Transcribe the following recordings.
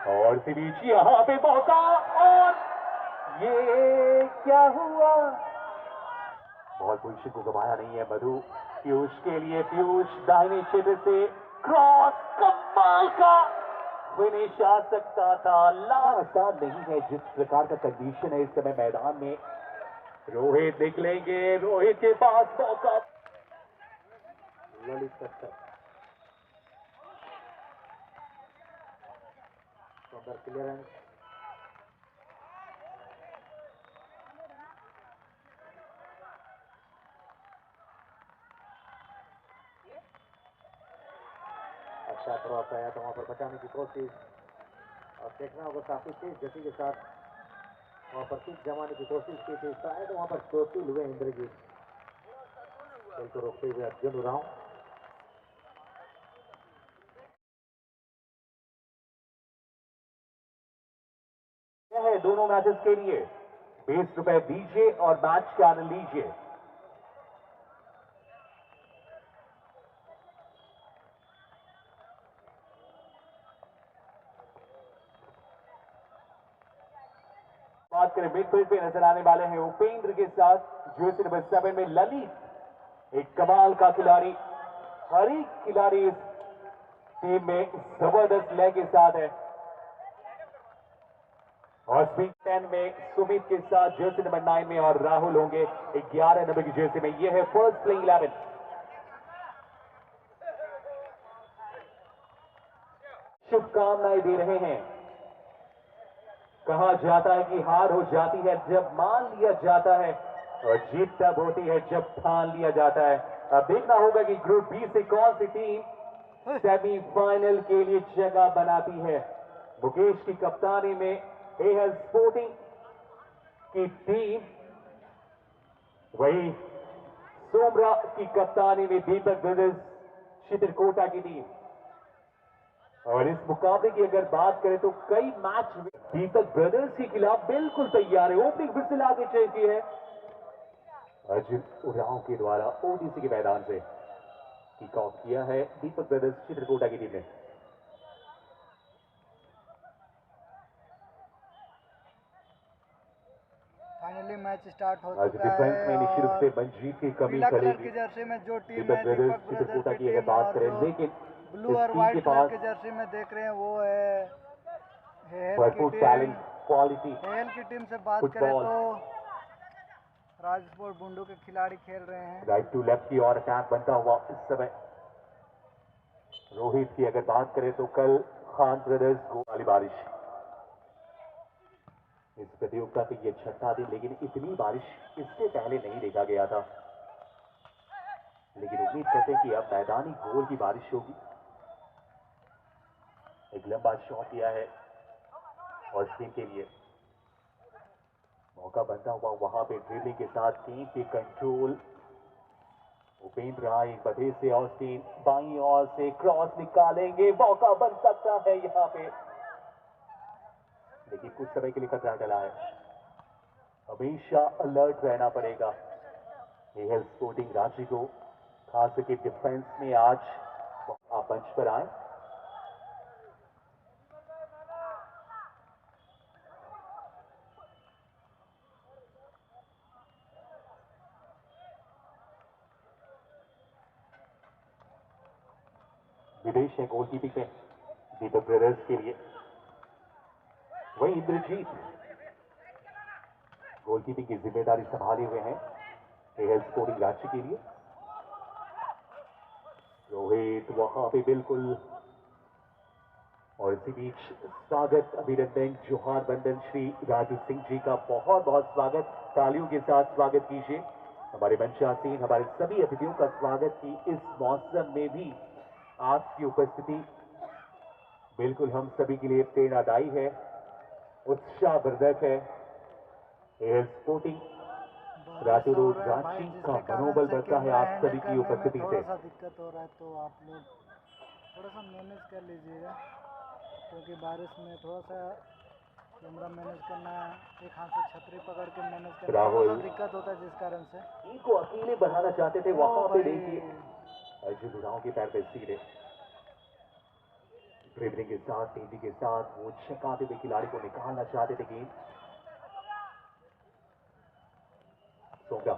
और इसी बीच यहाँ पे मौका, और ये क्या हुआ? बॉल पोजीशन को गवाया नहीं है मधु। पीयूष के लिए, पीयूष दाहिने क्षेत्र से क्रॉस, कमाल का फिनिश आ सकता था। आसान नहीं है जिस प्रकार का कंडीशन है इस समय मैदान में। रोहित निकलेंगे, रोहित के पास मौका, ललित कट्टर सुंदर क्लियरेंस, अच्छा क्रॉस आया तो वहां पर बचाने की कोशिश, और देखना होगा काफी तेज गति के साथ वहां पर पिच जमाने की कोशिश की थी, शायद वहां पर चोटिल हुए इंद्रजीत। खेल को रोकते हुए अर्जुन उरांव। यह है दोनों मैचेस के लिए 20 रुपए दीजिए और मैच का आनंद लीजिए। बात करें मिडफील्ड पे नजर आने वाले हैं उपेंद्र के साथ, जर्सी नंबर 7 में ललित, एक कमाल का खिलाड़ी। हर एक खिलाड़ी इस टीम में जबरदस्त लय के साथ है। और स्पीड 10 में सुमित के साथ जर्सी नंबर 9 में, और राहुल होंगे 11 नंबर की जर्सी में। यह है फर्स्ट प्लेइंग 11। शुभकामनाएं दे रहे हैं। कहा जाता है कि हार हो जाती है जब मान लिया जाता है, और जीत तब होती है जब ठान लिया जाता है। अब देखना होगा कि ग्रुप बी से कौन सी टीम सेमीफाइनल के लिए जगह बनाती है। मुकेश की कप्तानी में एएल स्पोर्टिंग की टीम, वही सोमरा की कप्तानी में दीपक ब्रदर्स चित्रकोटा की टीम। और इस मुकाबले की अगर बात करें तो कई मैच में दीपक ब्रदर्स के खिलाफ बिल्कुल तैयार है। ओपनिंग विसिल आगे चलती है अर्जुन उरांव के द्वारा ओडीसी के मैदान से किक ऑफ किया है दीपक ब्रदर्स चित्रकोटा की टीम ने। फाइनली मैच स्टार्ट हो आज चुका डिफेंस है में निश्चित रूप और से मंजीत की कमी पीला कलर खलेगी की जर्सी में जो टीम दीपक है ब्रदर्स दीपक चित्रकोटा ब्रदर्स की की अगर टीम, बात और करें, जो लेकिन ब्लू इस और टीम व्हाइट के कलर पास की जर्सी में देख रहे हैं वो है भरपूर टैलेंट, क्वालिटी, हेल की टीम से बात करें फुटबॉल, तो राजपुर बुंडू के खिलाड़ी खेल रहे हैं। राइट टू लेफ्ट की ओर अटैक बनता हुआ इस समय। रोहित की अगर बात करें तो कल खान ब्रदर्स को वाली बारिश, इस प्रतियोगिता के ये छठा दिन, लेकिन इतनी बारिश इससे पहले नहीं देखा गया था। लेकिन उम्मीद करते हैं कि अब मैदानी गोल की बारिश होगी। एक लंबा शॉट किया है और टीम के लिए मौका बनता हुआ वहां पे ड्रिबलिंग के साथ टीम के कंट्रोल। उपेंद्र राय बधे से ऑस्टिन बाईं ओर से क्रॉस निकालेंगे, मौका बन सकता है यहां पे, लेकिन कुछ समय के लिए खतरा टला है। हमेशा अलर्ट रहना पड़ेगा एएल स्पोर्टिंग रांची को, खास करके डिफेंस में। आज आप मंच पर आए। विदेश है गोलकीपिंग में दीपक ब्रदर्स के लिए, वही इंद्रजीत गोलकीपिंग की जिम्मेदारी संभाले हुए हैं एएल स्पोर्टिंग रांची के लिए। रोहित वहां पे बिल्कुल, और इसी बीच स्वागत, अभिनंदन, जोहार बंदन श्री राजू सिंह जी का बहुत बहुत स्वागत। तालियों के साथ स्वागत कीजिए हमारे मंचासीन, हमारे सभी अतिथियों का स्वागत की इस मौसम में भी आपकी उपस्थिति बिल्कुल हम सभी के लिए प्रेरणादायी है, उत्साहवर्धक है। AL sporting Raju road Ranchi का मनोबल बढ़ता है आप सभी की उपस्थिति से। थोड़ा सा दिक्कत हो रहा है तो आप लोग थोड़ा सा मैनेज कर लीजिएगा, क्योंकि बारिश में थोड़ा सा कैमरा मैनेज करना, एक हाथ से छतरी पकड़ के मैनेज करना थोड़ा सा दिक्कत होता है, जिस कारण से इनको अकेले बढ़ाना चाहते थे। वहां पे देखिए अर्जुन उरांव के पैर पे सीधे ड्रिबलिंग के साथ, तेजी के साथ वो छकाते हुए खिलाड़ी को निकालना चाहते थे गेंद। सोगा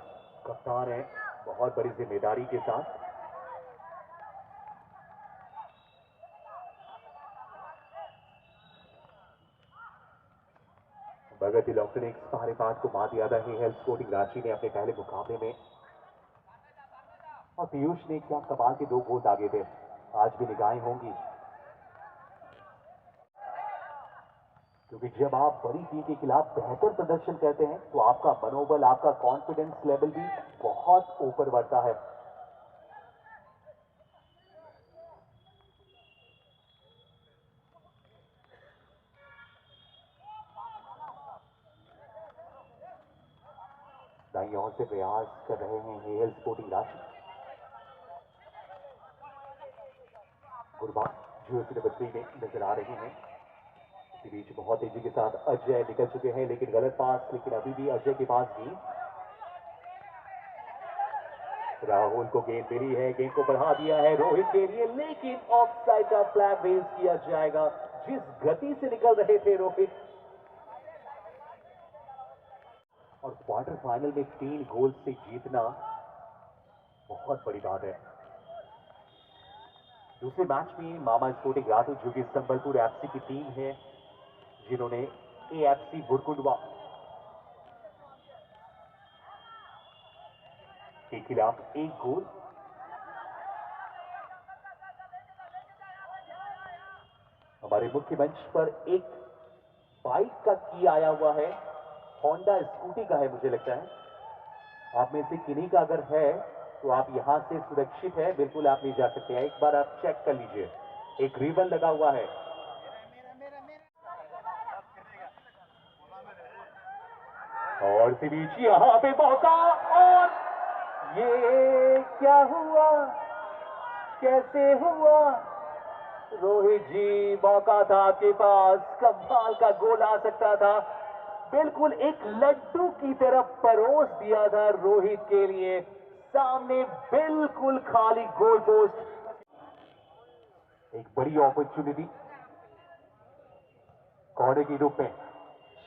कप्तान है, बहुत बड़ी जिम्मेदारी के साथ। भगत इलेक्ट्रॉनिक्स पहले पार्ट को मार दिया था हेल्थ स्पोर्टिंग रांची ने अपने पहले मुकाबले में, और पीयूष ने क्या कमाल के 2 गोल दागे थे, आज भी निगाहें होंगी। क्योंकि जब आप बड़ी टीम के खिलाफ बेहतर प्रदर्शन करते हैं तो आपका मनोबल, आपका कॉन्फिडेंस लेवल भी बहुत ऊपर बढ़ता है। दाईं ओर से प्रयास कर रहे हैं हेल्थ स्पोर्टिंग रांची। गुरबान जो नंबर 3 में नजर आ रहे हैं। इसी बीच बहुत तेजी के साथ अजय निकल चुके हैं, लेकिन गलत पास, लेकिन अभी भी अजय के पास गेंद। राहुल को गेंद मिली है, गेंद को बढ़ा दिया है रोहित के लिए, लेकिन ऑफसाइड का फ्लैग रेज किया जाएगा। जिस गति से निकल रहे थे रोहित, और क्वार्टर फाइनल में 3 गोल से जीतना बहुत बड़ी बात है। दूसरे मैच में मामा स्पोर्टिंग रातू, जो कि संबलपुर एफसी की टीम है, जिन्होंने एएफसी बुरकुंडवा के खिलाफ 1 गोल। हमारे मुख्य मंच पर एक बाइक का की आया हुआ है, होंडा स्कूटी का है मुझे लगता है। आप में से किन्हीं का अगर है तो आप यहां से सुरक्षित है, बिल्कुल आप नहीं जा सकते हैं। एक बार आप चेक कर लीजिए, एक रिबन लगा हुआ है। और इसी बीच यहां पे मौका, और ये क्या हुआ, कैसे हुआ? रोहित जी, मौका था आपके पास, कमाल का गोल आ सकता था। बिल्कुल एक लड्डू की तरफ परोस दिया था रोहित के लिए, सामने बिल्कुल खाली गोल पोस्ट। एक बड़ी अपॉर्चुनिटी कॉर्नर के रूप में,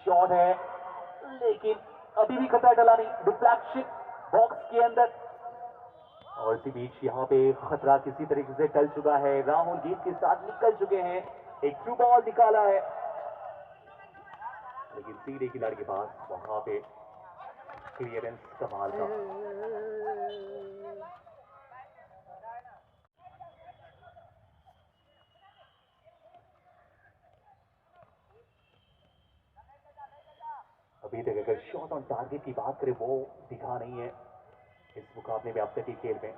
शॉट है, लेकिन अभी भी खतरा टला नहीं। डिफ्लेक्शन बॉक्स के अंदर, और इसी बीच यहां पे खतरा किसी तरीके से टल चुका है। राहुल गेंद के साथ निकल चुके हैं, एक थ्रू बॉल निकाला है, लेकिन सीधे खिलाड़ी के पास वहां पे क्लियरेंस कमाल का। अभी तक अगर शॉट ऑन टारगेट की बात करें, वो दिखा नहीं है इस मुकाबले में अब तक के खेल में।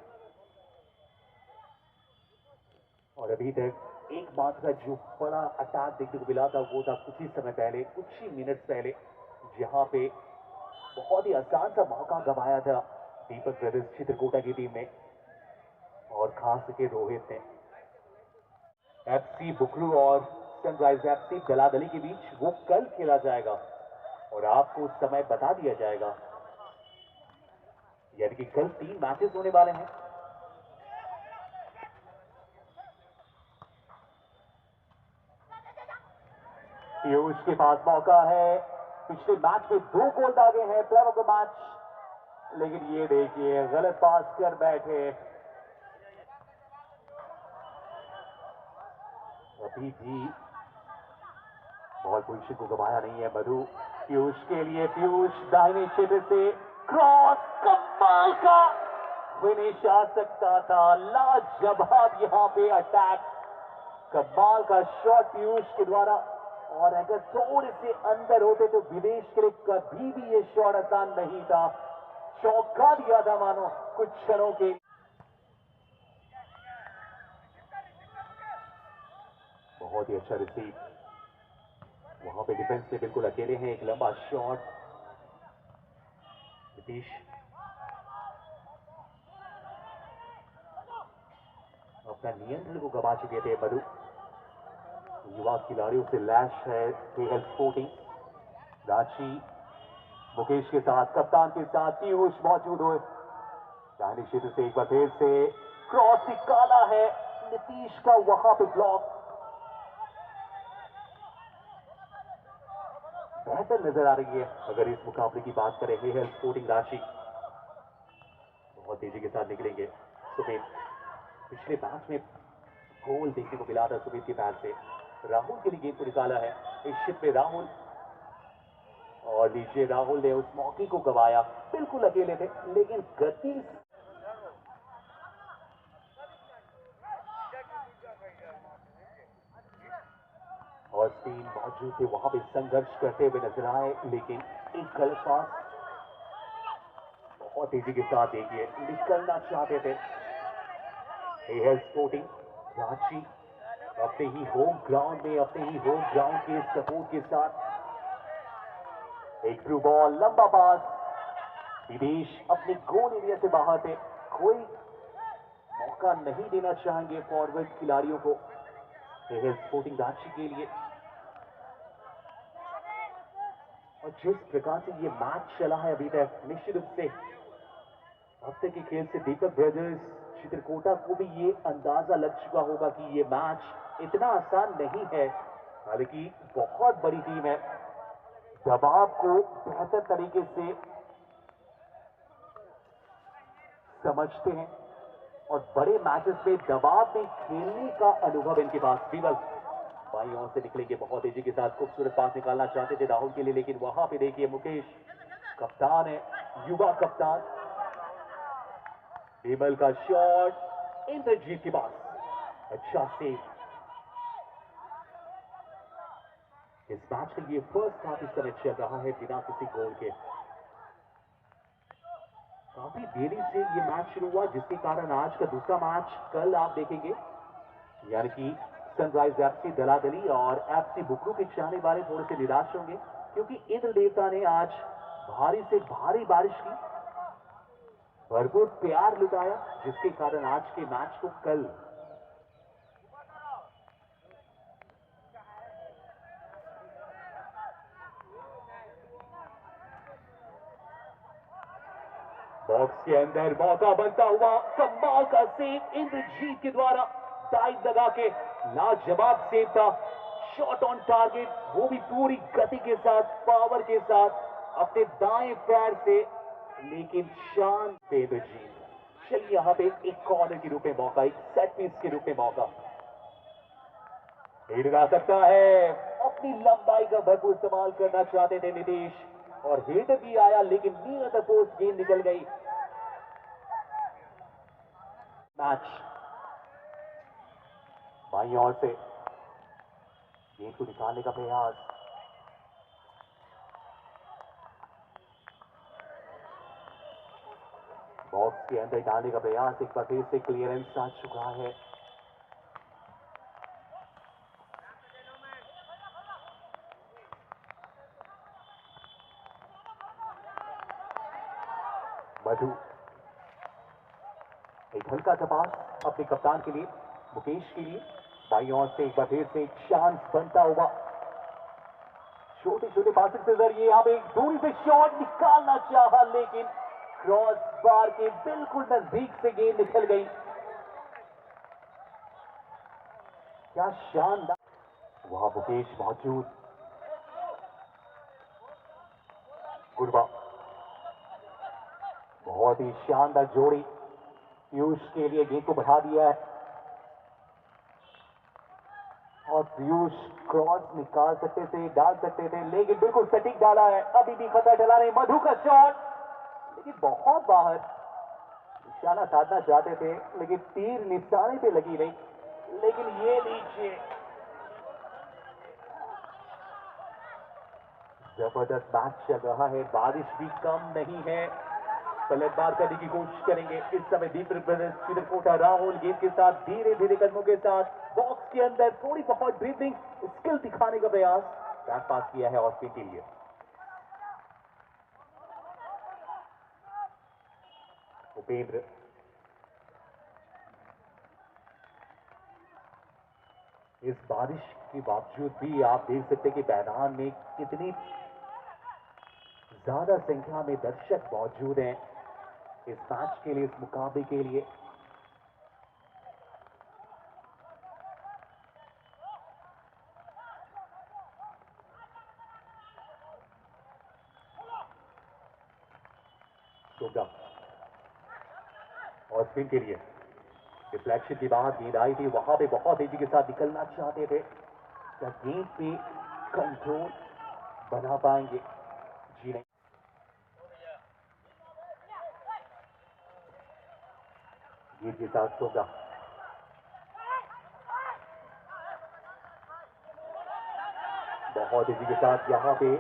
और अभी तक एकमात्र जो बड़ा अटैक देखने को मिला था वो था कुछ ही समय पहले, कुछ ही मिनट्स पहले, जहां पे बहुत ही आसान सा मौका गंवाया था दीपक ब्रदर्स चित्रकूटा की टीम ने, और खास करके रोहित ने। एफसी बुकरू और सनराइज एफसी दलादली के बीच वो कल खेला जाएगा, और आपको समय बता दिया जाएगा, यानी कि कल 3 मैचेस होने वाले हैं। पीयूष के पास मौका है, पिछले मैच में 2 गोल दागे हैं, प्लेयर ऑफ द मैच, लेकिन ये देखिए गलत पास कर बैठे। अभी भी बॉल पोजीशन को गवाया नहीं है मधु। पीयूष के लिए, पीयूष दाहिने क्षेत्र से क्रॉस, कमाल का फिनिश आ सकता था। लाजवाब यहां पे अटैक, कमाल का शॉट पीयूष के द्वारा, और अगर थोड़े से अंदर होते तो विदेश के लिए कभी भी ये शॉट आसान नहीं था। चौंका दिया था मानो कुछ क्षणों के। बहुत ही अच्छा रिसीव, वहां पे डिफेंस में बिल्कुल अकेले हैं। एक लंबा शॉट, नीतीश अपना नियंत्रण को गवा चुके थे मधु। युवा खिलाड़ियों से लैश है केएल स्पोर्टिंग रांची। मुकेश के साथ, कप्तान के साथ पीयूष मौजूद हुए। दाहिने क्षेत्र से एक बार फिर से क्रॉस निकाला है, नीतीश का वहां पे ब्लॉक। बेहतर नजर आ रही है। अगर इस मुकाबले की बात करें हेहल स्पोर्टिंग रांची, बहुत तेजी के साथ निकलेंगे सुमित। पिछले मैच में गोल देखने को मिला था सुमित के पैर से। राहुल के लिए गेंद को निकाला है इस शिप में राहुल, और लीजिए राहुल ने उस मौके को गवाया। बिल्कुल अकेले थे लेकिन गति और स्पिन मौजूद थे वहां पे, संघर्ष करते हुए नजर आए, लेकिन एक गलत पास। बहुत तेजी के साथ देखिए निकलना चाहते थे हेहल स्पोर्टिंग रांची अपने ही होम ग्राउंड में, अपने ही होम ग्राउंड के सपोर्ट के साथ। एक थ्रू बॉल, लंबा पास, विदेश अपने गोल एरिया से बाहर थे, कोई मौका नहीं देना चाहेंगे फॉरवर्ड खिलाड़ियों को हेहल स्पोर्टिंग रांची के लिए। और जिस प्रकार से ये मैच चला है अभी तक, निश्चित रूप से हफ्ते के खेल से दीपक ब्रदर्स चित्रकोटा को भी ये अंदाजा लग चुका होगा कि ये मैच इतना आसान नहीं है। हालांकि बहुत बड़ी टीम है, दबाव को बेहतर तरीके से समझते हैं और बड़े मैचेस में दबाव में खेलने का अनुभव इनके पास। बीवल बाईं ओर से निकलेंगे बहुत तेजी के साथ, खूबसूरत पास निकालना चाहते थे राहुल के लिए, लेकिन वहां पे देखिए मुकेश कप्तान है, युवा कप्तान। बीमल का शॉट इंद्रजीत के पास, अच्छा सेव। इस मैच का ये फर्स्ट हाफ इस समय चल रहा है बिना किसी गोल के। काफी देरी से ये मैच शुरू हुआ, जिसके कारण आज का दूसरा मैच कल आप देखेंगे, यानी कि सनराइज एफसी दलादली और एफसी बुकरू के चाहने वाले थोड़े से निराश होंगे, क्योंकि इंद्र देवता ने आज भारी से भारी बारिश की, भरपूर प्यार लुटाया, जिसके कारण आज के मैच को कल बॉक्स के अंदर मौका बनता हुआ, कमाल का सेव इंद्रजीत के द्वारा, डाइव लगा के लाजवाब सेव था, शॉट ऑन टारगेट, वो भी पूरी गति के साथ, पावर के साथ, अपने दाएं पैर से, लेकिन शान पे इंद्रजीत। चलिए यहां पे एक कॉर्नर के रूप में मौका, एक सेट पीस के रूप में मौका लगा सकता है। अपनी लंबाई का भरपूर इस्तेमाल करना चाहते थे नीतीश, और हिट भी आया, लेकिन नियर द पोस्ट गेंद निकल गई। मैच बाईं ओर से गेंद को निकालने का प्रयास, बॉक्स के अंदर डालने का प्रयास, एक बार फिर से क्लियरेंस आ चुका है। मधु, एक हल्का सा पास अपने कप्तान के लिए, मुकेश के लिए, बाईं ओर से एक बार फिर से चांस बनता हुआ, छोटे छोटे पासिंग के जरिए आप एक दूरी से शॉट निकालना चाहा, लेकिन क्रॉस बार के बिल्कुल नजदीक से गेंद निकल गई। क्या शानदार, वहां मुकेश मौजूद, गुरबा, बहुत ही शानदार जोड़ी, पीयूष के लिए गेंद को बढ़ा दिया है, और पीयूष क्रॉस निकाल सकते थे, डाल सकते थे, लेकिन बिल्कुल सटीक डाला है, अभी भी खतरा टला नहीं। मधु का शॉट, लेकिन बहुत बाहर, निशाना साधना चाहते थे, लेकिन तीर निशाने पे लगी नहीं, लेकिन ये लीजिए जबरदस्त मैच चल रहा है, बारिश भी कम नहीं है, पलटवार करने की कोशिश करेंगे इस समय दीपक ब्रदर्स चित्रकोटा। राहुल गेंद के साथ धीरे धीरे कदमों के साथ बॉक्स के अंदर थोड़ी बहुत ड्रिबलिंग स्किल दिखाने का प्रयास, बैक पास किया है ऑस्टिन के लिए। उपेंद्र, इस बारिश के बावजूद भी आप देख सकते हैं कि मैदान में कितनी ज्यादा संख्या में दर्शक मौजूद हैं इस मैच के लिए, इस मुकाबले के लिए। सोचा और स्पिन के लिए डिफ्लेक्शन के बाद गेंद आई थी, वहां पे बहुत तेजी के साथ निकलना चाहते थे, क्या गेंद पे कंट्रोल बना पाएंगे? जी नहीं। गेंद के साथ सोचा, बहुत तेजी के साथ यहां पे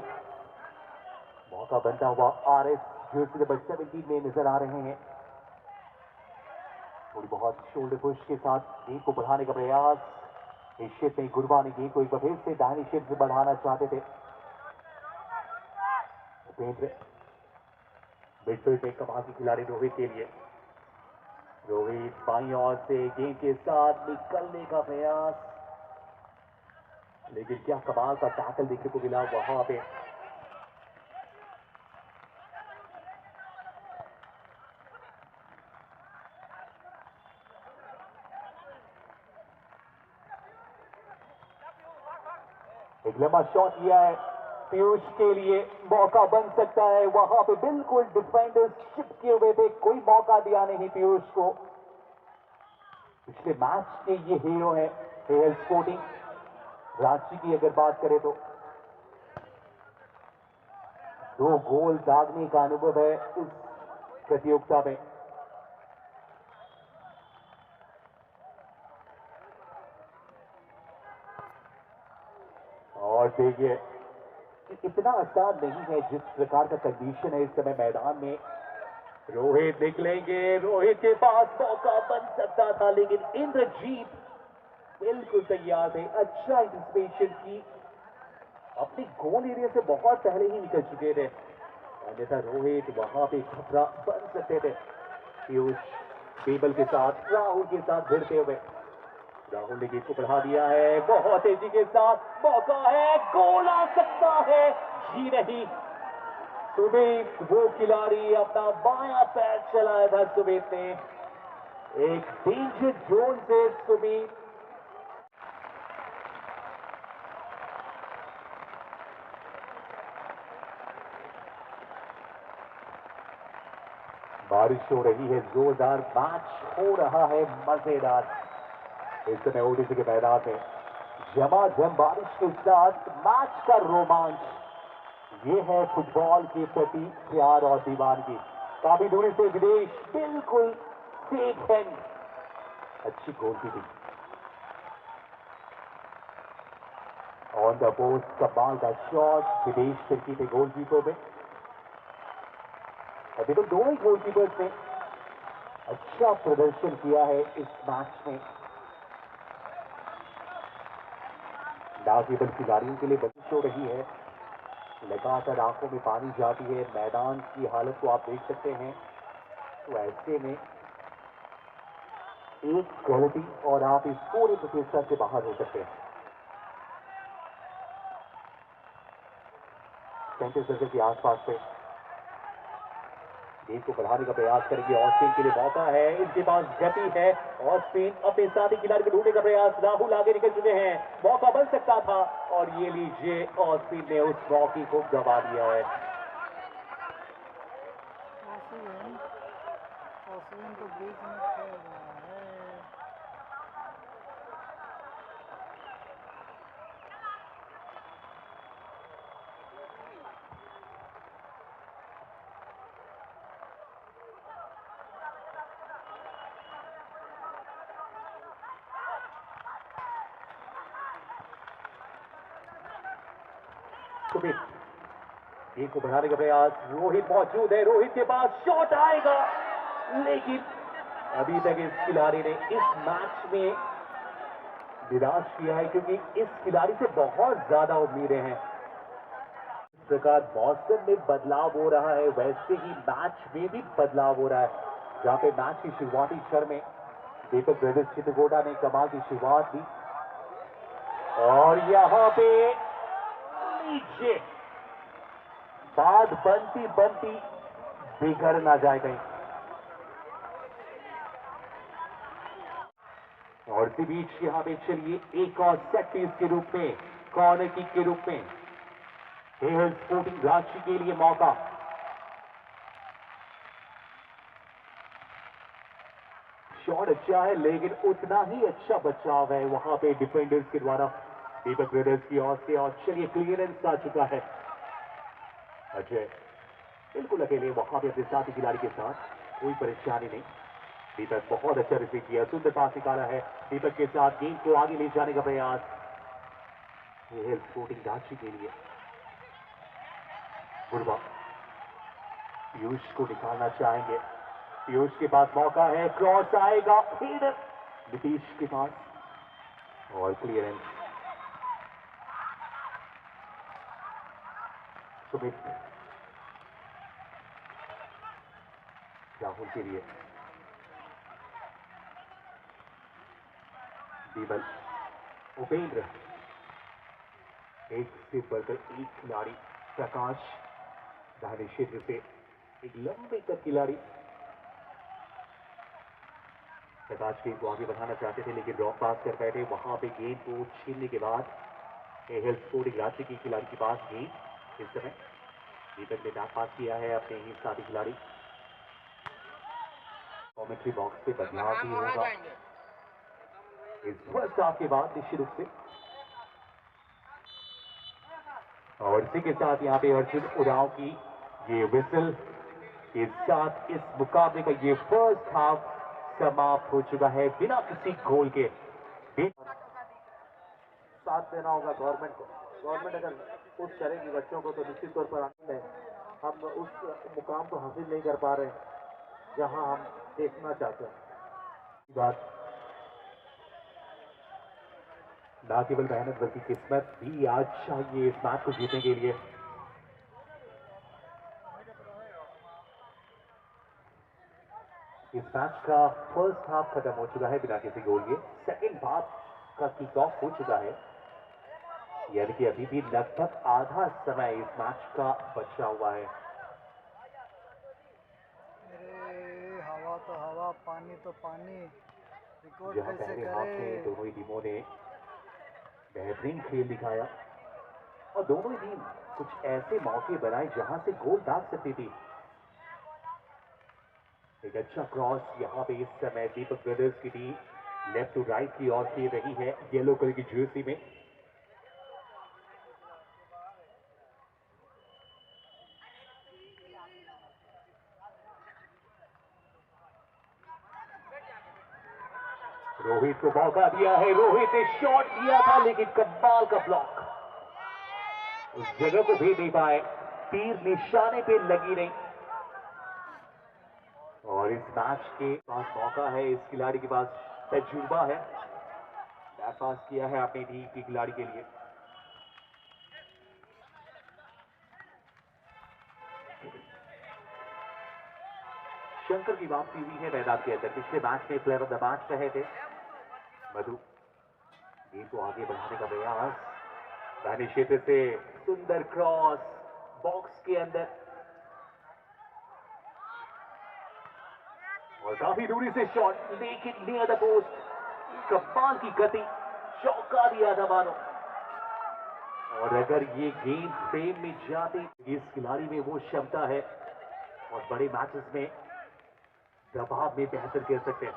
मौका बनता हुआ आरएस जर्सी नंबर 17 में नजर आ रहे हैं। थोड़ी बहुत शोल्डर पुश के साथ गेंद को बढ़ाने का प्रयास। इस शिफ्ट में गुरबा ने गेंद को एक बार फिर से दाहिनी शिफ्ट से बढ़ाना चाहते थे। उपेंद्र मिडफील्ड में कमाल की खिलाड़ी रोहित के लिए, रोहित बाईं ओर से गेंद के साथ निकलने का प्रयास, लेकिन क्या कमाल का टैकल देखने को मिला वहां पे। एक लंबा शॉट लिया है पीयूष के लिए, मौका बन सकता है वहां पे, बिल्कुल डिफेंडर्स चिपके हुए थे, कोई मौका दिया नहीं पीयूष को। पिछले मैच के ये हीरो है एएल स्पोर्टिंग रांची की अगर बात करें तो 2 गोल दागने का अनुभव है इस प्रतियोगिता में। और देखिए इतना आसान नहीं है जिस प्रकार का कंडीशन है इस समय मैदान में। रोहित निकलेंगे, रोहित के पास मौका बन सकता था, लेकिन इंद्रजीत बिल्कुल तैयार थे, अच्छा एंटिसिपेशन की, अपने गोल एरिया से बहुत पहले ही निकल चुके थे, अन्यथा रोहित वहां पे खतरा बन सकते थे। पीयूष टेबल के साथ राहुल के साथ भिड़ते हुए, राहुल ने गेंद को बढ़ा दिया है, बहुत तेजी के साथ मौका है, गोल आ सकता है, जी नहीं। सुमित वो खिलाड़ी, अपना बायां पैर चलाया था सुमित ने, एक डेंजर जोन से सुमित बारिश हो रही है, जोरदार मैच हो रहा है, मजेदार। इस समय ओडीसी के मैदान में झमाझम बारिश के साथ मैच का रोमांच, ये है फुटबॉल के प्रति प्यार और दीवानगी। काफी दूरी से विदेश, बिल्कुल सेफ हैंड, अच्छी गोल की थी ऑन द पोस्ट, कमाल का शॉट, विदेश फिरकी थे गोलकीपर में। अभी तो दोनों ही गोलकीपर्स ने अच्छा प्रदर्शन किया है इस मैच में। ना केवल खिलाड़ियों के लिए बारिश हो रही है, लगातार आंखों में पानी जाती है, मैदान की हालत को आप देख सकते हैं। तो ऐसे में एक गलती और आप इस पूरी प्रतियोगिता से बाहर हो सकते हैं। सेंटर सर्कल के आसपास से गेंद को बढ़ाने का प्रयास करेंगे, ऑस्टिन के लिए मौका है, इसके पास गति है, ऑस्टिन अपने साथी खिलाड़ी को ढूंढने का प्रयास, राहुल आगे निकल चुके हैं, मौका बन सकता था, और ये लीजिए ऑस्टिन ने उस मौके को गवा दिया है। ऑस्टिन तो बीच में खेल रहा है। सुमित गेंद को बढ़ाने का प्रयास, रोहित मौजूद है, रोहित के पास शॉट आएगा, लेकिन अभी तक इस खिलाड़ी ने इस मैच में निराश किया है, क्योंकि इस खिलाड़ी से बहुत ज्यादा उम्मीदें हैं। इस प्रकार मौसम में बदलाव हो रहा है, वैसे ही मैच में भी बदलाव हो रहा है। जहां पे मैच की शुरुआती क्षण में दीपक ब्रदर्स चित्रकोटा ने कमाल की शुरुआत दी, और यहां पे नीचे बात बनती बनती बिगड़ ना जाए कहीं। और इसी बीच यहां पे चलिए एक और सेट पीस के रूप में, कॉर्नर किक के रूप में एएल स्पोर्टिंग रांची के लिए मौका। बहुत अच्छा है, लेकिन उतना ही अच्छा बचाव है वहां पे डिफेंडर्स के द्वारा दीपक ब्रदर्स की ओर से। और चलिए क्लियरेंस आ चुका है। अजय बिल्कुल अकेले वहां पे अपने साथी खिलाड़ी के साथ, कोई परेशानी नहीं। दीपक बहुत अच्छा रिसीव किया, सुंदर पास निकाला है दीपक के साथ, गेंद को आगे ले जाने का प्रयास स्पोर्टिंग रांची के लिए। गुरबा पीयूष को निकालना चाहेंगे, पीयूष के पास मौका है, क्रॉस आएगा फिर नीतीश के पास और क्लियरेंस सुमित राहुल के लिए। बीबल उपेंद्र, एक से बढ़कर एक खिलाड़ी। प्रकाश दाहिने क्षेत्र से एक लंबे कद खिलाड़ी। प्रकाश गेंद को आगे बढ़ाना चाहते थे लेकिन ड्रॉप पास कर बैठे। वहां पे गेंद को छीनने के बाद एएल स्पोर्टिंग रांची की खिलाड़ी के पास गेंद। इस समय दीपक ने डाक पास किया है अपने ही साथी खिलाड़ी। कॉमेंट्री बॉक्स पे बदलाव भी होगा इस फर्स्ट हाफ के बाद निश्चित रूप से। और इसी के साथ यहाँ पे अर्जुन उरांव की ये विसल के साथ इस मुकाबले का ये फर्स्ट हाफ समाप्त हो चुका है बिना किसी गोल के। साथ देना होगा गवर्नमेंट को। गवर्नमेंट अगर पुश करेगी बच्चों को तो निश्चित तौर पर आनंद है। हम उस मुकाम को हासिल नहीं कर पा रहे जहां हम देखना चाहते हैं। बात ना केवल मेहनत बल्कि किस्मत भी आज चाहिए इस मैच को जीतने के लिए। इस मैच का फर्स्ट हाफ खत्म हो चुका है बिना किसी गोल के। सेकंड हाफ का किक ऑफ हो चुका है, यानी कि अभी भी लगभग आधा समय इस मैच का बचा हुआ है। अरे हवा तो हवा, पानी तो पानी, रिकॉर्ड जहां कैसे पहले हाफ में करे। दोनों ही टीमों ने बेहतरीन खेल दिखाया और दोनों ही टीम कुछ ऐसे मौके बनाए जहां से गोल दाग सकती थी। एक अच्छा क्रॉस यहां पे इस समय दीपक ब्रदर्स की टीम लेफ्ट टू राइट की ओर खेल रही है येलो कलर की जर्सी में। रोहित को मौका दिया है, रोहित ने शॉट दिया था लेकिन कमाल का ब्लॉक, उस जगह को भेज नहीं पाए, तीर निशाने पे लगी नहीं। और इस मैच के पास मौका है, इस खिलाड़ी के पास तजुर्बा है, बैट पास किया है अपनी टीम की खिलाड़ी के लिए। शंकर की वापसी हुई है मैदान के अंदर। पिछले मैच में प्लेयर ऑफ द मैच रहे थे मधु। गेम को आगे बढ़ाने का प्रयास, दाहिने क्षेत्र से सुंदर क्रॉस बॉक्स के अंदर और काफी दूरी से शॉट लेकिन नियर द पोस्ट। कमाल की गति, चौका दिया था मानो। और अगर ये गेंद फ्रेम में जाती, इस खिलाड़ी में वो क्षमता है और बड़े मैचेस में दबाव में बेहतर खेल सकते हैं।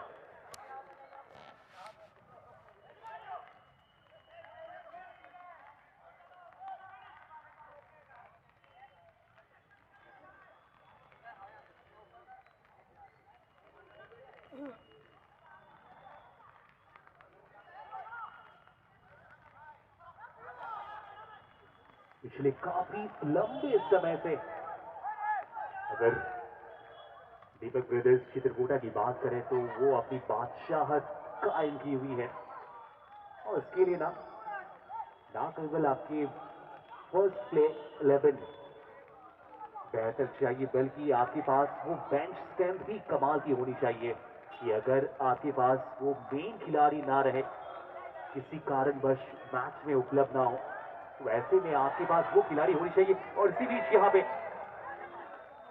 पिछले काफी लंबे समय से अगर दीपक ब्रदर्स चित्रकूटा की बात करें तो वो अपनी बादशाहत कायम की हुई है और इसके लिए ना केवल आपकी फर्स्ट प्ले 11 बेहतर चाहिए बल्कि आपके पास वो बेंच स्ट्रेंथ भी कमाल की होनी चाहिए कि अगर आपके पास वो मेन खिलाड़ी ना रहे, किसी कारणवश मैच में उपलब्ध ना हो, तो ऐसे में आपके पास वो खिलाड़ी होनी चाहिए। और इसी बीच यहाँ पे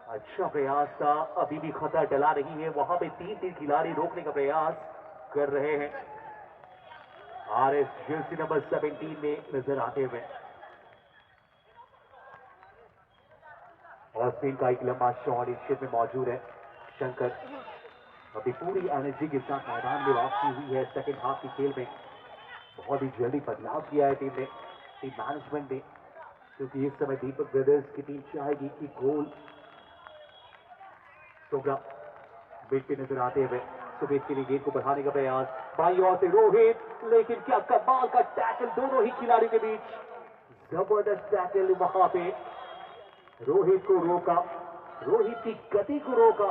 अच्छा प्रयास था, अभी भी खतरा टला रही है, वहां पे तीन खिलाड़ी रोकने का प्रयास कर रहे हैं आरएस जर्सी नंबर 17 में नजर आते हुए। ऑस्टिन का एक लंबा शॉट इस क्षेत्र में मौजूद है। शंकर अभी पूरी एनर्जी के साथ मैदान में वापसी हुई है सेकंड हाफ की खेल में। बहुत ही जल्दी बदलाव किया है टीम मैनेजमेंट ने, क्योंकि इस समय दीपक ब्रदर्स की टीम चाहेगी कि गोल सोगा मिड पे नजर आते हुए सुबेद के लिए गेंद को बढ़ाने का प्रयास, बाईं ओर से रोहित, लेकिन क्या कमाल का टैकल दोनों ही खिलाड़ियों के बीच, जबरदस्त टैकल वहां पे, रोहित को रोका, रोहित की गति को रोका,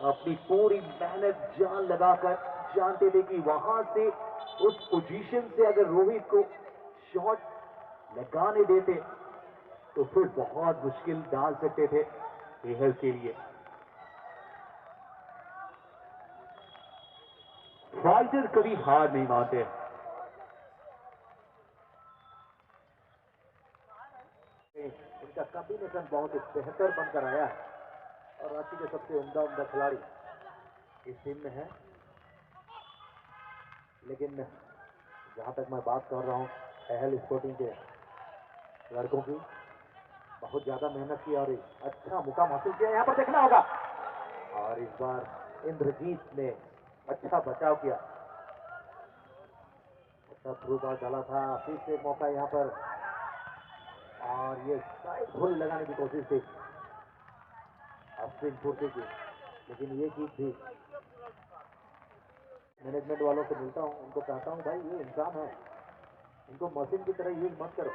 अपनी पूरी मेहनत जान लगाकर, जानते थे कि वहां से उस पोजीशन से अगर रोहित को शॉट लगाने देते तो फिर बहुत मुश्किल डाल सकते थे एहल के लिए। फाइटर कभी हार नहीं मानते। इनका कॉम्बिनेशन बहुत ही बेहतर बनकर आया है और रांची के सबसे उम्दा खिलाड़ी इस टीम में है। लेकिन जहां तक मैं बात कर रहा हूं एहल स्पोर्टिंग के लड़कों की, बहुत ज्यादा मेहनत की और अच्छा मुकाम हासिल किया यहां पर देखना होगा। और इस बार इंद्रजीत ने अच्छा बचाव किया, अच्छा थ्रू बॉल डाला था, फिर से मौका यहां पर और ये साइड गोली लगाने की कोशिश थी अश्विन पूर्ति की, लेकिन ये जीत थी। मैनेजमेंट वालों से मिलता हूं, उनको कहता हूं भाई ये इंसान है, इनको मशीन की तरह यूज मत करो।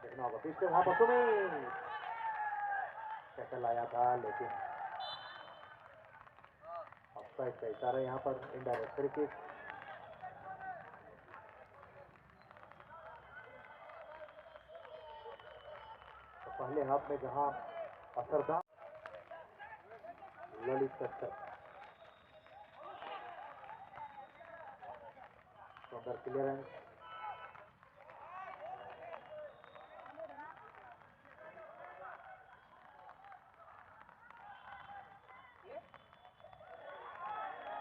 देखना होगा फिर से वहां पर तुम्हें टैकल आया था, लेकिन ऑफसाइड का इशारा यहां पर इनडायरेक्ट फ्री किक। तो पहले हाफ में जहां असरदार ललित कच्छप सुंदर क्लियरेंस,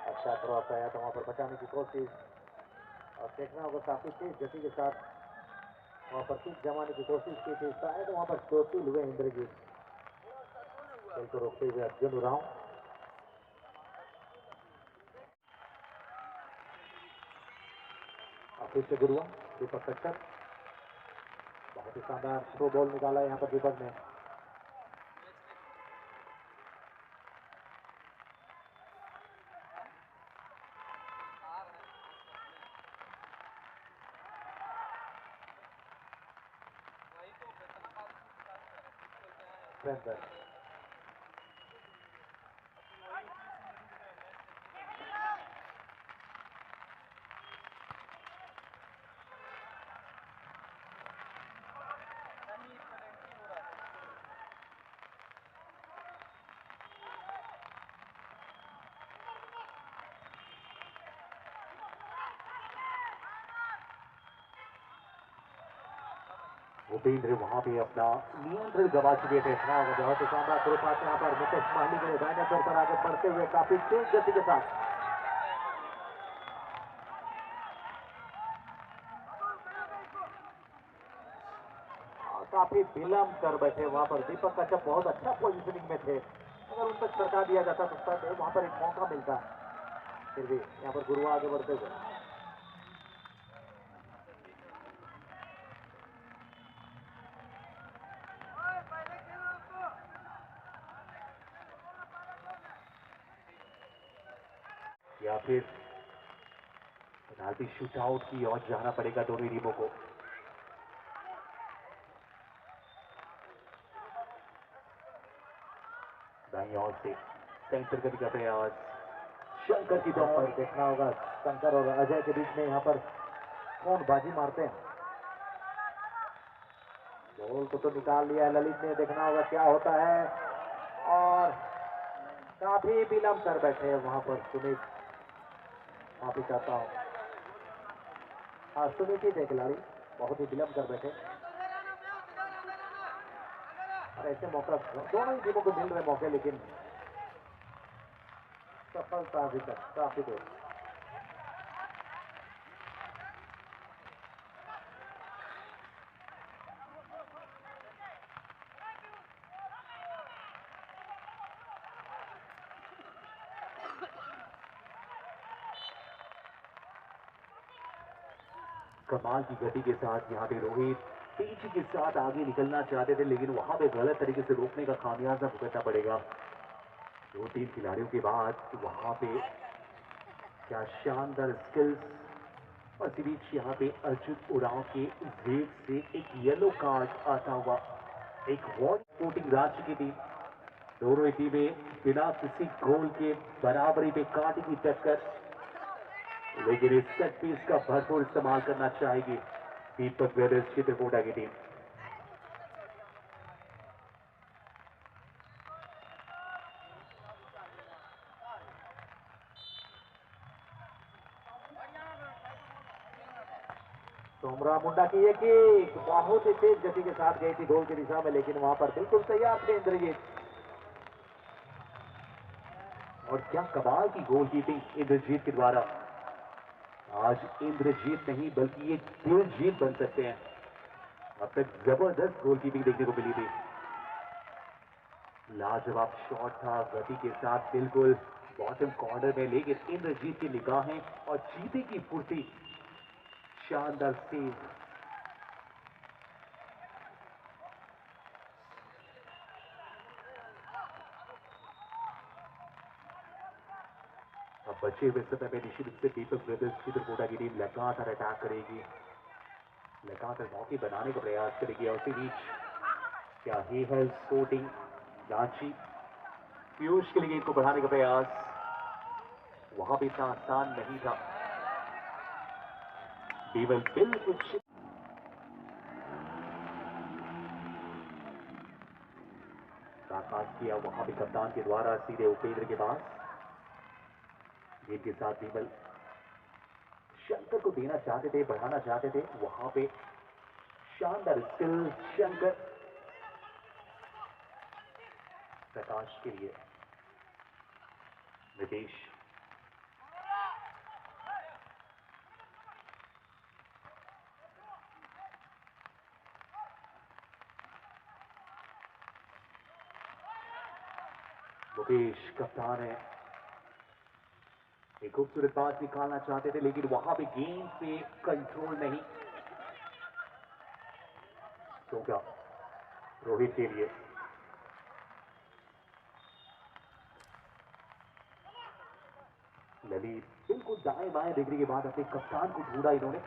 अच्छा क्रॉस आया तो वहां पर बचाने की कोशिश, और देखना होगा काफी तेज गति के साथ वहां पर किक जमाने की कोशिश की थी, शायद वहां पर चोटिल हुए इंद्रजीत, खेल को रोकते हुए अर्जुन उरांव। फिर से गुरुआ दीपक कच्छप, बहुत ही शानदार थ्रो बॉल निकाला यहाँ पर दीपक ने। फ्रेंडर भूपेंद्र वहां भी अपना नियंत्रण गवा चुके थे। बहुत ही शानदार थ्रो पास यहाँ पर मुकेश माहली के दाहिने पैर पर आगे बढ़ते हुए काफी तेज गति के साथ, काफी विलंब कर बैठे वहां पर दीपक कच्छप, बहुत अच्छा पोजीशनिंग में थे, अगर उन तक सरका दिया जाता तो शायद वहां पर एक मौका मिलता, फिर भी यहाँ पर गुरुआ आगे बढ़ते हुए। या फिर पेनाल्टी शूटआउट की ओर जाना पड़ेगा दोनों टीमों को। दाईं ओर से सेंटर करने का प्रयास, शंकर की पर दौड़, देखना होगा शंकर और अजय के बीच में यहाँ पर कौन बाजी मारते हैं। बॉल को तो निकाल लिया है ललित ने, देखना होगा क्या होता है, और काफी विलंब कर बैठे हैं वहां पर सुमित, माफी चाहता हूँ, हाँ सुमित ही थे खिलाड़ी, बहुत ही विलंब कर बैठे। और ऐसे मौका दोनों ही टीमों को मिल रहे मौके, लेकिन सफलता अभी तक काफी दूर। कमाल की गति के साथ यहाँ पे रोहित तेजी के साथ आगे निकलना चाहते थे, लेकिन वहां पे गलत तरीके से रोकने का खामियाजा भुगतना पड़ेगा। 2-3 खिलाड़ियों के बाद वहां पे क्या शानदार स्किल्स। और इसी बीच यहाँ पे अर्जुन उरांव के जेब से एक येलो कार्ड आता हुआ, एक वॉर्निंग। स्पोर्टिंग राज्य की टीम, दोनों ही टीमें बिना किसी गोल के बराबरी पे कांटे की टक्कर, लेकिन इस सेट पीस का भरपूर इस्तेमाल करना चाहेगी दीपक ब्रदर्स चित्रकूटा की टीम। सोमरा मुंडा की ये किक बहुत ही तेज गति के साथ गई थी गोल की दिशा में, लेकिन वहां पर बिल्कुल तैयार थे इंद्रजीत। और क्या कमाल की गोलकीपिंग इंद्रजीत के द्वारा। आज इंद्रजीत नहीं बल्कि ये दिलजीत बन सकते हैं। अब तक जबरदस्त गोलकीपिंग देखने को मिली थी। लाजवाब शॉट था गति के साथ बिल्कुल बॉटम कॉर्नर में, लेकिन इंद्रजीत की निगाहें और चीते की फुर्ती, शानदार सेव। अब बचे हुए समय में निश्चित रूप से दीपक ब्रदर्स चित्रकूटा की टीम लगातार अटैक करेगी, लगातार मौके बनाने का प्रयास करेगी। और इसी बीच क्या ही है स्पोर्टिंग रांची पीयूष के लिए गेंद को बढ़ाने का प्रयास, वहां भी इतना आसान नहीं था। केवल बिल्कुल आकाश किया, वहां भी कप्तान के द्वारा सीधे उपेंद्र के पास गेंद के साथ बीमल शंकर को देना चाहते थे, बढ़ाना चाहते थे, वहां पे शानदार स्किल शंकर। प्रकाश के लिए नितेश, मुकेश कप्तान है, एक खूबसूरत बात निकालना चाहते थे, लेकिन वहां पे गेंद पे कंट्रोल नहीं। तो क्या रोहित के लिए ललित बिल्कुल दाएं बाएं डिग्री के बाद अपने कप्तान को ढूंढा इन्होंने।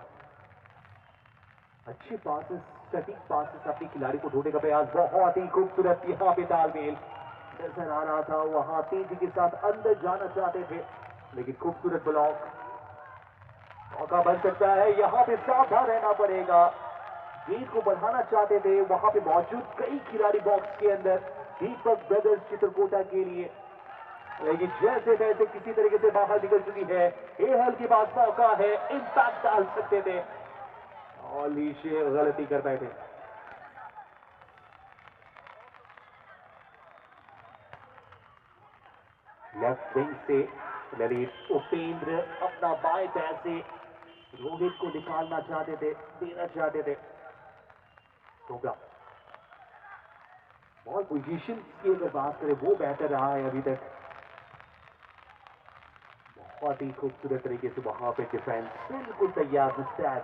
अच्छे पासेस, सटीक पासेस, अपने खिलाड़ी को ढूंढने का प्रयास, बहुत ही खूबसूरत यहाँ पे तालमेल नजर आ रहा था। वहां तेजी के साथ अंदर जाना चाहते थे, लेकिन खूबसूरत ब्लॉक, मौका बन सकता है। यहाँ पे सावधान रहना पड़ेगा। गेंद को बढ़ाना चाहते थे, वहां पे मौजूद कई खिलाड़ी बॉक्स के अंदर दीपक ब्रदर्स चित्रकूटा के लिए, लेकिन जैसे तैसे किसी तरीके से बाहर निकल चुकी है। एहल के पास मौका है, इंपैक्ट डाल सकते थे और लीशे गलती कर बैठे। लेफ्ट विंग से ललित, उपेंद्र अपना बाएं पैर से रोहित को निकालना चाहते थे, देना चाहते थे। तो क्या बॉल पोजीशन की अगर बात करें वो बेहतर रहा है अभी तक। बहुत ही खूबसूरत तरीके से वहां पे डिफेंस बिल्कुल तैयार, मुस्तैद।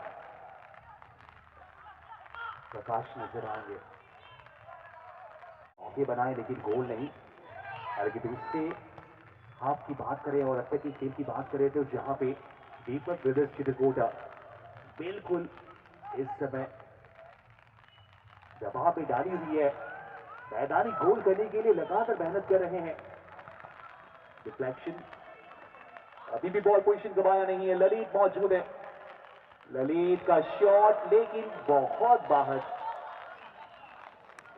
प्रकाश नजर आएंगे, मौके बनाए लेकिन गोल नहीं। और दूसरे हाफ की बात करें और अब तक की खेल की बात करें तो जहां पे दीपक ब्रदर्स चित्रकूटा बिल्कुल इस समय दबाव पे डाली हुई है, मैदानी गोल करने के लिए लगातार मेहनत कर रहे हैं। डिफ्लेक्शन, अभी भी बॉल पोजीशन गवाया नहीं है, ललित मौजूद है, ललित का शॉट लेकिन बहुत बाहर।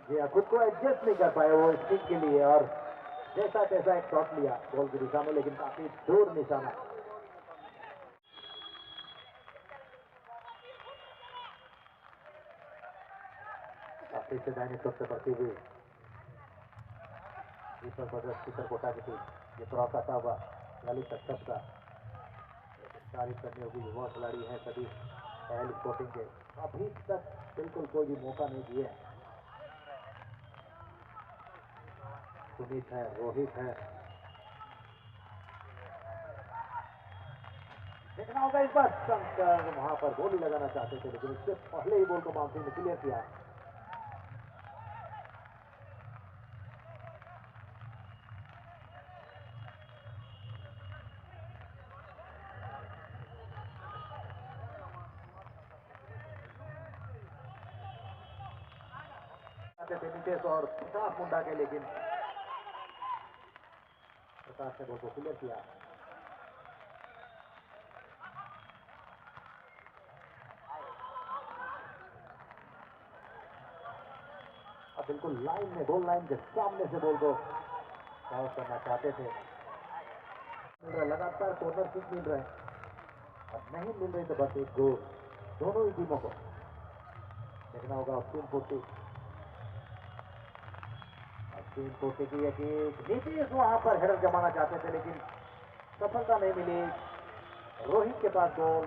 जी खुद को एडजस्ट नहीं कर पाए वो स्टिक के लिए, और जैसा तैसा एक शॉट लिया गोल की दिशा में, लेकिन काफी दूर निशाना। काफी से दाहिने तरफ से बढ़ती हुई दीपक ब्रदर्स चित्रकूटा की टीम, ये क्रॉस आता हुआ ललित अक्षत का, तारीफ करनी होगी, युवा खिलाड़ी हैं सभी एहल स्पोर्टिंग के, अभी तक बिल्कुल कोई भी मौका नहीं दिए। सुमित है, रोहित है, देखना होगा इस बार शंकर वहां पर गोली लगाना चाहते थे, लेकिन उससे पहले ही बॉल को बाउंड्री में क्लियर किया। नीतीश और प्रकाश मुंडा के, लेकिन प्रकाश ने बॉल को क्लियर किया। अब बिल्कुल लाइन में, गोल लाइन के सामने से बॉल को पास करना चाहते थे। मिल रहा, लगातार कॉर्नर किक मिल रहे हैं, अब नहीं मिल रही तो बस एक गोल दोनों ही टीमों को। देखना होगा अब 340 की एक नीतीश वहां पर हेडर जमाना चाहते थे, लेकिन सफलता नहीं मिली। रोहित के पास बॉल,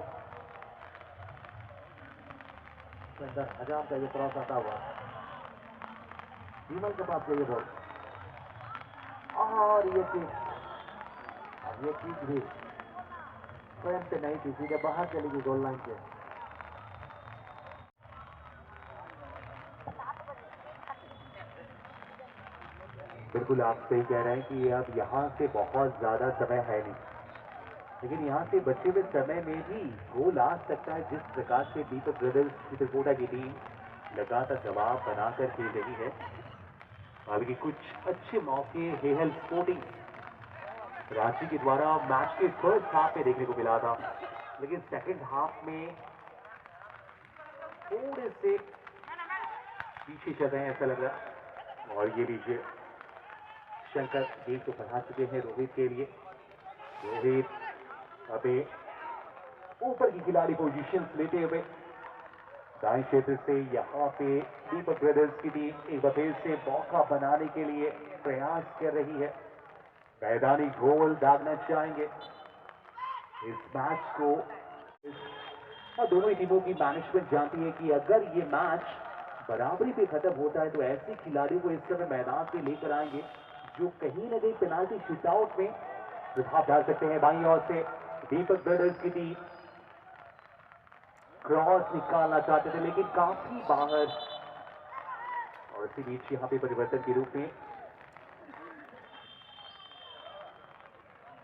अंदर हजाम का ये क्रॉस आता हुआ, विमल के पास ये बॉल, और ये किक, अब ये किक भी फ्रेम पे नहीं थी, सीधे बाहर चली गई गोल लाइन के। बिल्कुल आप सही कह रहे हैं कि अब यहाँ से बहुत ज्यादा समय है नहीं, लेकिन यहाँ से बचे हुए समय में भी गोल आ सकता है। जिस प्रकार से दीपक ब्रदर्स चित्रकूटा की टीम लगातार जवाब बनाकर खेल रही है, हालांकि कुछ अच्छे मौके हेहल स्पोर्टिंग रांची के द्वारा मैच के फर्स्ट हाफ में देखने को मिला था, लेकिन सेकंड हाफ में थोड़े से पीछे चल रहे हैं ऐसा लग रहा है। और ये भी शंकर गेंद को बढ़ा चुके हैं रोहित के लिए। रोहित अभी ऊपर की खिलाड़ी पोजीशन लेते हुए दाएं क्षेत्र से यहाँ पे दीपक ब्रदर्स की टीम एक बार फिर से मौका बनाने के लिए प्रयास कर रही है। मैदानी गोल दागना चाहेंगे इस मैच को। और दोनों ही टीमों की मैनेजमेंट जानती है कि अगर ये मैच बराबरी पे खत्म होता है तो ऐसे खिलाड़ियों को इस समय मैदान पे लेकर आएंगे जो कहीं ना कहीं पेनाल्टी शूटआउट में प्रभाव डाल सकते हैं। बाईं ओर से दीपक ब्रदर्स की टीम क्रॉस निकालना चाहते थे, लेकिन काफी बाहर, और इसी बीच यहाँ पे परिवर्तन के रूप में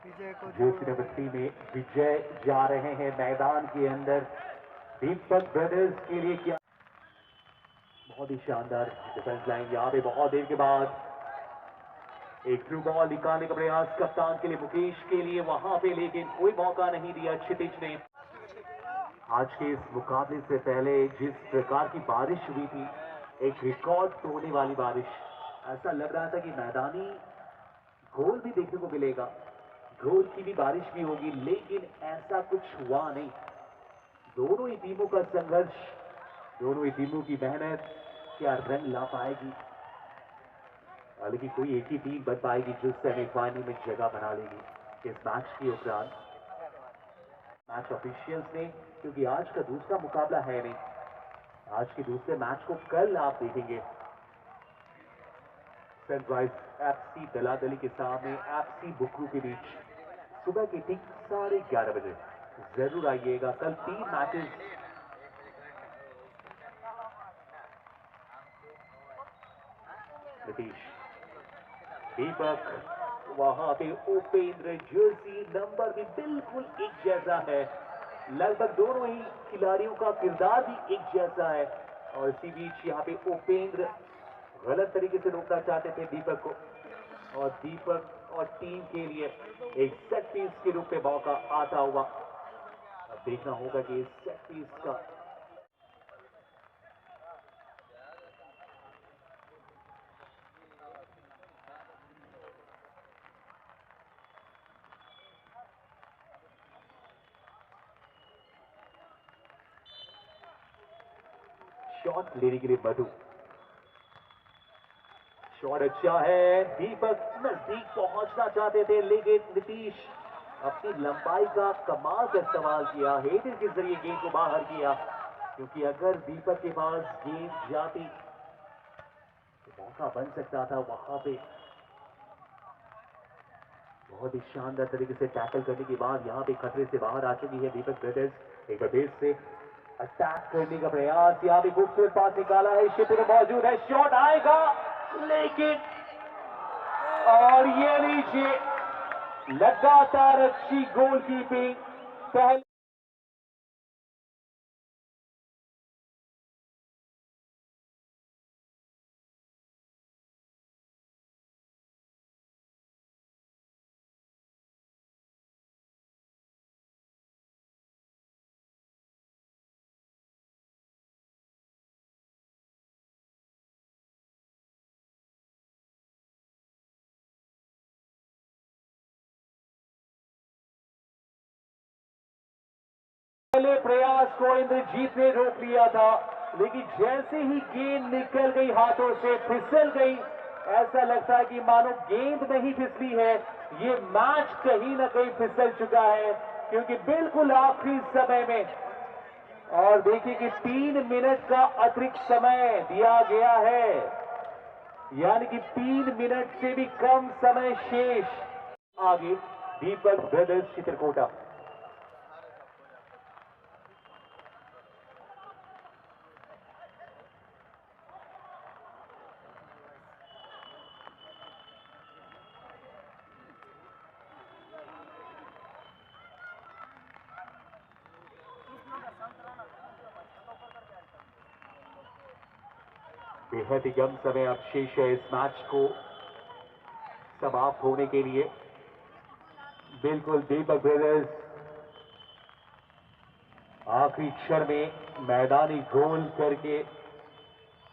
विजय को जर्सी नंबर 3 में विजय जा रहे हैं मैदान के अंदर। दीपक ब्रदर्स के लिए क्या बहुत ही शानदार डिफेंस लाइन, यहाँ पे बहुत देर के बाद एक थ्रू बॉल निकालने का प्रयास कप्तान के लिए, मुकेश के लिए वहां पे, लेकिन कोई मौका नहीं दिया क्षितिज ने। आज के इस मुकाबले से पहले जिस प्रकार की बारिश हुई थी, एक रिकॉर्ड तोड़ने वाली बारिश, ऐसा लग रहा था कि मैदानी गोल भी देखने को मिलेगा, गोल की भी बारिश भी होगी, लेकिन ऐसा कुछ हुआ नहीं। दोनों ही टीमों का संघर्ष, दोनों ही टीमों की मेहनत क्या रंग ला पाएगी, हालांकि कोई एक ही टीम बन पाएगी जो सेमीफाइनल में जगह बना लेगी इस मैच के उपरांत। मैच ऑफिशियल्स ने, क्योंकि आज का दूसरा मुकाबला है नहीं, आज के दूसरे मैच को कल आप देखेंगे सनराइज एफसी दलादली के सामने एफसी बुकरू के बीच सुबह के ठीक 11:30 बजे। जरूर आइएगा, कल 3 मैचेस। नीतीश, दीपक, वहां पे उपेंद्र, जर्सी नंबर भी बिल्कुल एक जैसा है, लगभग दोनों ही खिलाड़ियों का किरदार भी एक जैसा है। और इसी बीच यहाँ पे उपेंद्र गलत तरीके से रोकना चाहते थे दीपक को, और दीपक और टीम के लिए एक सेट पीस के रूप में मौका आता हुआ। अब देखना होगा कि इस सेट पीस का शॉट लेने के लिए मधु, शॉट अच्छा है, दीपक नजदीक पहुंचना चाहते थे, लेकिन नीतीश अपनी लंबाई का कमाल का इस्तेमाल किया, हेडर के जरिए गेंद को बाहर किया, क्योंकि अगर दीपक के पास गेंद जाती तो मौका बन सकता था वहां पे। बहुत ही शानदार तरीके से टैकल करने के बाद यहाँ पे खतरे से बाहर आ चुकी है दीपक ब्रदर्स। एक बार फिर से अटैक करने का प्रयास, यहाँ पे खूबसूरत पास निकाला है, शिखर मौजूद है, शॉट आएगा लेकिन और ये नीचे लगातार अच्छी गोलकीपिंग। पहले प्रयास को इंद्रजीत ने रोक लिया था, लेकिन जैसे ही गेंद निकल गई हाथों से, फिसल गई, ऐसा लगता है कि मानो गेंद नहीं फिसली है, ये मैच कहीं ना कहीं फिसल चुका है, क्योंकि बिल्कुल आखिरी समय में, और देखिए कि 3 मिनट का अतिरिक्त समय दिया गया है, यानी कि 3 मिनट से भी कम समय शेष। आगे दीपक ब्रदर्स चित्रकोटा। बेहद ही कम समय अब शेष है इस मैच को समाप्त होने के लिए। बिल्कुल दीपक ब्रदर्स आखिरी क्षण में मैदानी गोल करके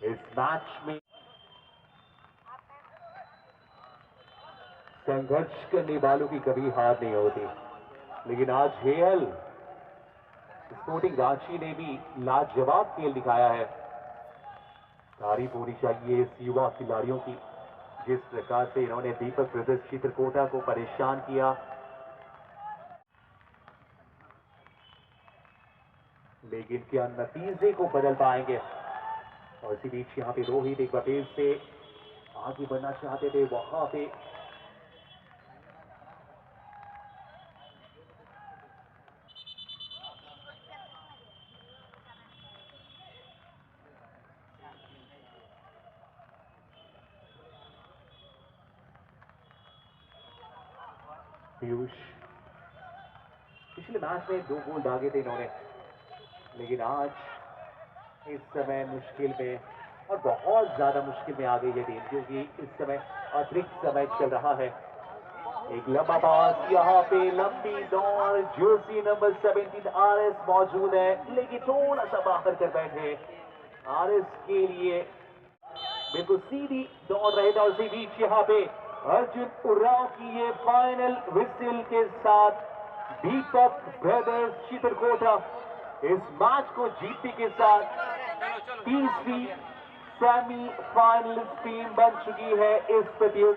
इस मैच में संघर्ष करने वालों की कभी हार नहीं होती, लेकिन आज हेयल स्पोर्टिंग रांची ने भी लाजवाब खेल दिखाया है। तारीफ होनी चाहिए इस युवा खिलाड़ियों की, जिस प्रकार से इन्होंने दीपक ब्रदर्स चित्रकोटा को परेशान किया। लेकिन क्या नतीजे को बदल पाएंगे? और इसी बीच यहाँ पे रोहित एक बार फिर से आगे बढ़ना चाहते थे, वहां पे पीयूष पिछले मैच में 2 गोल दागे थे इन्होंने, लेकिन आज इस समय मुश्किल में, और बहुत ज्यादा मुश्किल में आ गई है टीम, क्योंकि इस समय अतिरिक्त समय चल रहा है। एक लंबा पास, यहाँ पे लंबी दौड़, जर्सी नंबर 17 आरएस मौजूद है, लेकिन थोड़ा सा बाहर कर बैठे। आरएस के लिए बिल्कुल सीधी दौड़ रहे थे, और इसी बीच यहाँ पे अर्जुन उरांव की ये फाइनल विसिल के साथ दीपक ब्रदर्स चित्रकोटा इस मैच को जीतने के साथ तीसरी सेमीफाइनलिस्ट टीम बन चुकी है इस प्रतियोगिता।